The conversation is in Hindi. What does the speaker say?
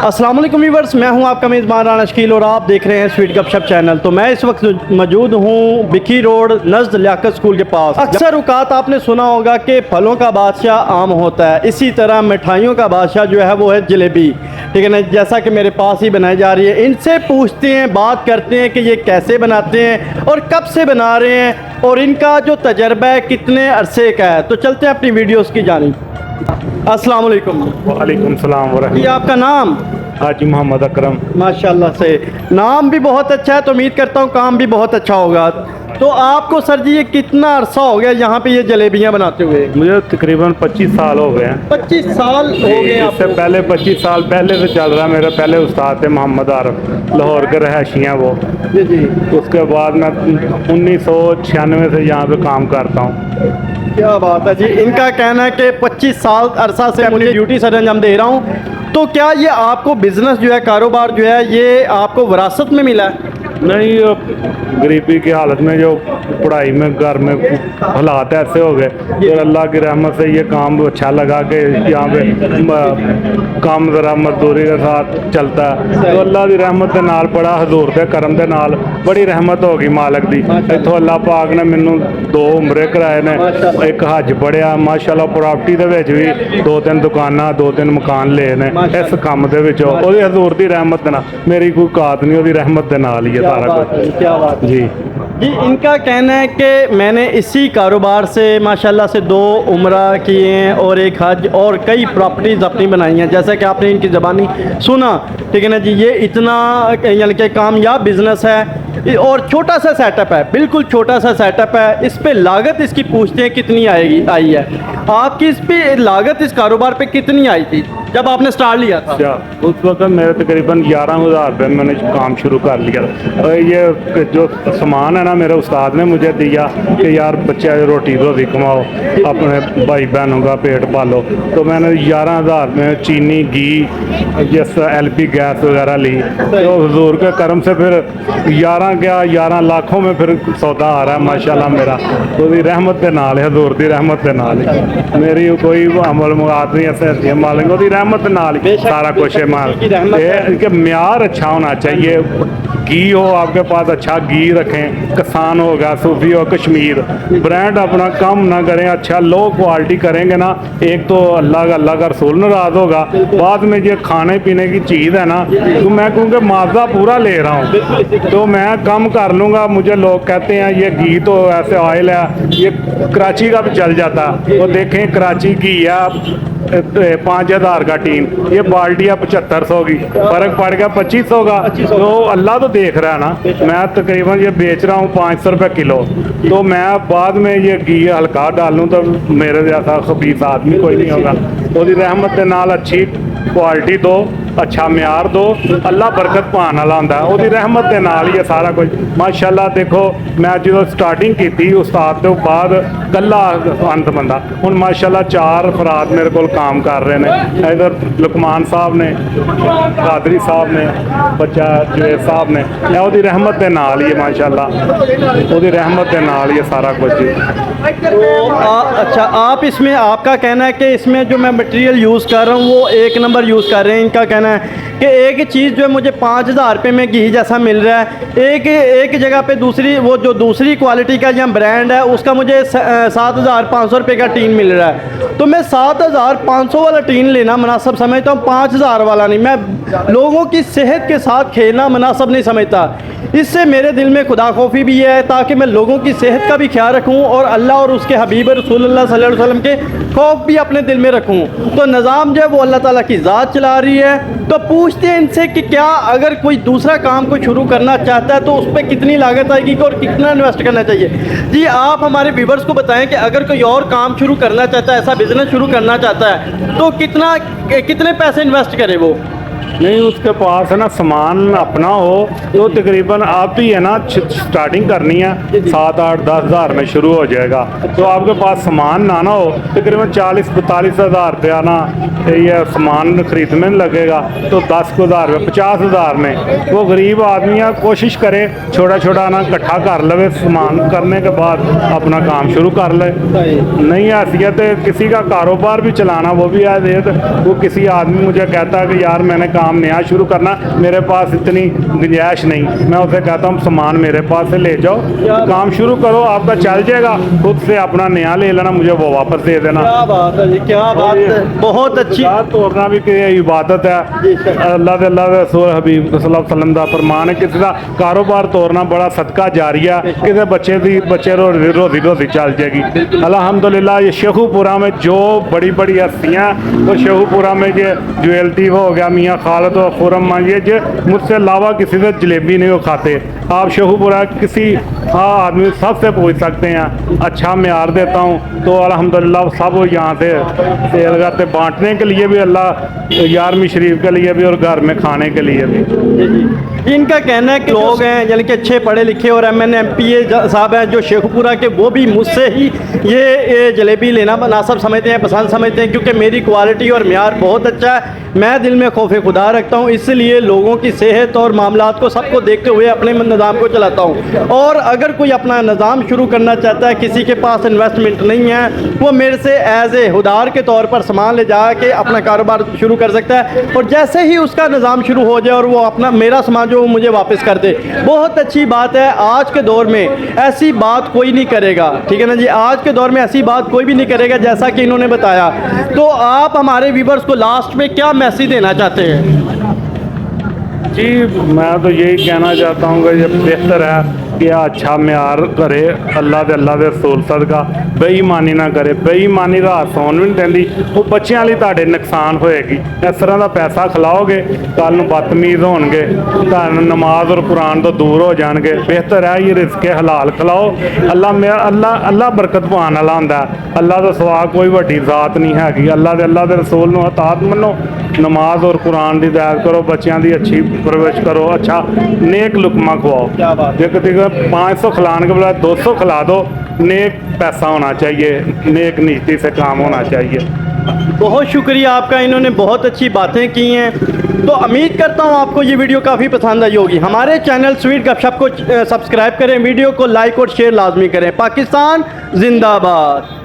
अस्सलाम वालेकुम व्यूअर्स, मैं हूं आपका मेज़बान राना शकील और आप देख रहे हैं स्वीट गपशप चैनल। तो मैं इस वक्त मौजूद हूं बिकी रोड नज़द लियाकत स्कूल के पास। अक्सर औकात आपने सुना होगा कि फलों का बादशाह आम होता है, इसी तरह मिठाइयों का बादशाह जो है वो है जलेबी। ठीक है ना, जैसा कि मेरे पास ही बनाई जा रही है। इनसे पूछते हैं, बात करते हैं कि ये कैसे बनाते हैं और कब से बना रहे हैं और इनका जो तजर्बा है कितने अरसे का है। तो चलते हैं अपनी वीडियोस की जानिब। अस्सलाम वालेकुम। वालेकुम सलाम जी, वरहमतुल्लाह। आपका नाम? हाजी मोहम्मद अकरम। माशाल्लाह से नाम भी बहुत अच्छा है, तो उम्मीद करता हूँ काम भी बहुत अच्छा होगा। तो आपको सर जी ये कितना अरसा हो गया यहाँ पे ये जलेबियाँ बनाते हुए? मुझे तकरीबन 25 साल हो गए हैं। 25 साल हो गए इससे आपको? पहले 25 साल पहले से चल रहा है। मेरे पहले उस्ताद थे मोहम्मद आरफ, लाहौर के रहायशी हैं वो। जी जी, उसके बाद मैं 1996 से यहाँ पे काम करता हूँ। क्या बात है जी। इनका कहना है कि 25 साल अरसा से मुझे ड्यूटी सर अंजाम दे रहा हूँ। तो क्या ये आपको बिजनेस जो है, कारोबार जो है, ये आपको विरासत में मिला है? नहीं, गरीबी की हालत में जो पढ़ाई में घर में हालात ऐसे हो गए, फिर अल्लाह की रहमत से ये काम अच्छा लगा कि यहाँ पे काम ज़रा मजदूरी के साथ चलता है। तो अल्लाह की रहमत के नाल बड़ा हजूर के करम के नाल बड़ी रहमत होगी मालक दी। इत्थों अल्लाह पाक ने मैनू 2 उमरे कराए ने, एक हज पढ़िया माशाल्लाह। प्रॉपर्टी दे विच भी 2-3 दुकानां 2-3 मकान ले ने इस काम दे विचों। ओहदी हजूर दी रहमत नाल, मेरी कोई औकात नहीं, ओहदी रहमत के नाल ही है सारा कुछ। क्या बात है जी जी। इनका कहना है कि मैंने इसी कारोबार से माशाल्लाह से 2 उम्रा किए हैं और एक हज और कई प्रॉपर्टीज़ अपनी बनाई हैं, जैसा कि आपने इनकी ज़बानी सुना। ठीक है ना जी, ये इतना यानी कि कामयाब बिज़नेस है और छोटा सा सेटअप है, बिल्कुल छोटा सा सेटअप है। इस पे लागत इसकी पूछते हैं कितनी आई है। आपकी इस पे लागत इस कारोबार पे कितनी आई थी जब आपने स्टार्ट लिया था? अच्छा, उस वक्त मेरे तकरीबन 11,000 रुपये मैंने काम शुरू कर लिया। और ये जो सामान है ना, मेरे उस्ताद ने मुझे दिया कि यार बच्चे रोटी कमाओ, अपने भाई बहनों का पेट पालो। तो मैंने 11,000 में चीनी, घी, जिस LP गैस वगैरह ली। तो हुजूर के करम से फिर 11 लाखों में फिर सौदा आ रहा है माशाल्लाह मेरा। तो रहमत के नाल है, हुजूर की रहमत के नाल ही। मेरी कोई अमल मुराद नहीं ऐसे मालिक ओदी रहमत नाल सारा कुछ है। माल ये म्यार अच्छा होना चाहिए। घी हो आपके पास, अच्छा घी रखें। किसान होगा, सूफी हो, कश्मीर ब्रांड अपना कम ना करें, अच्छा लो क्वालिटी करेंगे ना। एक तो अल्लाह का रसूल नाराज होगा, बाद में ये खाने पीने की चीज़ है ना, तो मैं कहूँगा मुआवजा पूरा ले रहा हूँ तो मैं कम कर लूँगा। मुझे लोग कहते हैं ये घी तो ऐसे ऑयल है, ये कराची का भी चल जाता। वो देखें कराची घी है 5,000 का टीन, ये बाल्टियाँ 7500 की, फर्क पड़ गया 2500 का। तो अल्लाह तो देख रहा है ना। मैं तकरीबन ये बेच रहा हूँ 500 रुपये किलो। तो मैं बाद में ये घी हल्का डालूँ तो मेरे जैसा खबीस आदमी कोई नहीं होगा। उसकी रहमत के नाल अच्छी क्वालिटी दो, अच्छा म्यार दो, अल्लाह बरकत पाने वाला होंदा है। उसकी रहमत के नाल ही सारा कुछ माशाल्लाह। देखो मैं जो स्टार्टिंग की थी उस्ताद के बाद कल्ला अंत बंदा, हुण माशाल्लाह 4 अफराद मेरे को काम कर रहे हैं। इधर लुकमान साहब ने, कादरी साहब ने, बच्चा जुएद साहब ने। उसकी रहमत के नाल ही माशाल्लाह, उसकी रहमत के नाल ही सारा कुछ। तो अच्छा, आप इसमें आपका कहना है कि इसमें जो मैं मटेरियल यूज़ कर रहा हूँ वो 1 नंबर यूज़ कर रहे हैं। इनका कहना है कि एक चीज़ जो है मुझे 5,000 रुपये में घी जैसा मिल रहा है, एक जगह पे दूसरी वो जो दूसरी क्वालिटी का या ब्रांड है उसका मुझे 7,500 रुपये का टीन मिल रहा है। तो मैं 7,500 वाला टीन लेना मुनासिब समझता हूँ, 5,000 वाला नहीं। मैं लोगों की सेहत के साथ खेलना मुनासिब नहीं समझता। इससे मेरे दिल में खुदा खौफी भी है ताकि मैं लोगों की सेहत का भी ख्याल रखूं और अल्लाह और उसके हबीब रसूलुल्लाह सल्लल्लाहु अलैहि वसल्लम के खौफ भी अपने दिल में रखूं। तो निज़ाम जो है वो अल्लाह ताला की ज़ात चला रही है। तो पूछते हैं इनसे कि क्या अगर कोई दूसरा काम को शुरू करना चाहता है तो उस पर कितनी लागत आएगी और कितना इन्वेस्ट करना चाहिए? जी, आप हमारे व्यूवर्स को बताएं कि अगर कोई और काम शुरू करना चाहता है, ऐसा बिज़नेस शुरू करना चाहता है, तो कितने पैसे इन्वेस्ट करे वो? नहीं, उसके पास है ना सामान अपना हो तो तकरीबन आप ही है ना स्टार्टिंग करनी है 7-8-10 हज़ार में शुरू हो जाएगा। तो आपके पास सामान ना हो तकरीबन 40-42 हज़ार रुपया ना ये सामान खरीदने में लगेगा। तो 10,000 रुपये 50,000 में वो गरीब आदमी है कोशिश करे छोटा छोटा ना इकट्ठा कर ले, सामान करने के बाद अपना काम शुरू कर ले। नहीं हैसियत किसी का कारोबार भी चलाना वो भी हैसियत। वो किसी आदमी मुझे कहता है कि यार मैंने काम नया शुरू करना, मेरे पास इतनी गुंजाइश नहीं। मैं उसे कहता हूँ सामान मेरे पास से ले जाओ, काम शुरू करो, आपका चल जाएगा, खुद से अपना नया ले लेना, मुझे वो वापस दे देना। क्या बात है जी, क्या बात है, बहुत अच्छी। तोड़ना भी कि इबादत है, अल्लाह के रसूल हबीब सल्लल्लाहु अलैहि वसल्लम दा फरमान है, किसी का कारोबार तोड़ना बड़ा सदका जारिया, किसी बच्चे रोजी चल जाएगी। अल्हम्दुलिल्लाह ये शेखुपुरा में जो बड़ी बड़ी हस्तियाँ, तो शेखुपुरा में ये ज्वेलटी हो गया, मियाँ खालिद और खुरम, ये जो मुझसे अलावा किसी से जलेबी नहीं खाते। आप शेखुपुरा किसी आदमी सबसे पूछ सकते हैं, अच्छा म्यार देता हूँ। तो अल्हम्दुलिल्लाह सब यहाँ से सेल करते, बांटने के लिए भी अल्लाह, यारवीं शरीफ के लिए भी और घर में खाने के लिए भी। इनका कहना है कि लोग हैं यानी कि अच्छे पढ़े लिखे और MN MPA साहब हैं जो शेखुपुरा के, वो भी मुझसे ही ये जलेबी लेना मुनासिब समझते हैं, पसंद समझते हैं, क्योंकि मेरी क्वालिटी और म्यार बहुत अच्छा है। मैं दिल में खौफ खुदा रखता हूँ, इसलिए लोगों की सेहत और मामलात को सबको देखते हुए अपने निज़ाम को चलाता हूँ। और अगर कोई अपना निज़ाम शुरू करना चाहता है, किसी के पास इन्वेस्टमेंट नहीं है, वो मेरे से एज ए हुदार के तौर पर सामान ले जा के अपना कारोबार शुरू कर सकता है। और जैसे ही उसका निज़ाम शुरू हो जाए और वो अपना मेरा सामान जो मुझे वापस कर दे, बहुत अच्छी बात है। आज के दौर में ऐसी बात कोई नहीं करेगा, ठीक है ना जी, आज के दौर में ऐसी बात कोई भी नहीं करेगा जैसा कि इन्होंने बताया। तो आप हमारे व्यूवर्स को लास्ट में क्या मैसेज देना चाहते हैं? जी मैं तो यही कहना चाहता हूँ कि ये बेहतर है कि अच्छा म्यार करे, अल्लाह के रसूल सदका बेईमानी ना करे। बेईमानी रात सौन भी नहीं देंदी, वो बच्चों लिए ताड़े नुकसान होएगी। इस तरह का पैसा खिलाओगे, कल नूं बदतमीज़ होणगे, तुहानूं नमाज और कुरान तो दूर हो जाएंगे। बेहतर है ये रिज़्क़ हलाल खिलाओ। अल्लाह बरकत पाने वाला हुंदा है, अल्लाह तो सवा कोई वड्डी ज़ात नहीं हैगी। अल्लाह के रसूल नूं अतात मनो, नमाज और कुरान की हिदायत करो, बच्चों की अच्छी परवरिश करो, अच्छा नेक लुकमा खवाओ। एक 500 खिलाने के बजाय 200 खिला दो, नेक पैसा होना चाहिए, नेक नीति से काम होना चाहिए। बहुत शुक्रिया आपका, इन्होंने बहुत अच्छी बातें की हैं। तो उम्मीद करता हूँ आपको ये वीडियो काफ़ी पसंद आई होगी। हमारे चैनल स्वीट गपशप को सब्सक्राइब करें, वीडियो को लाइक और शेयर लाजमी करें। पाकिस्तान जिंदाबाद।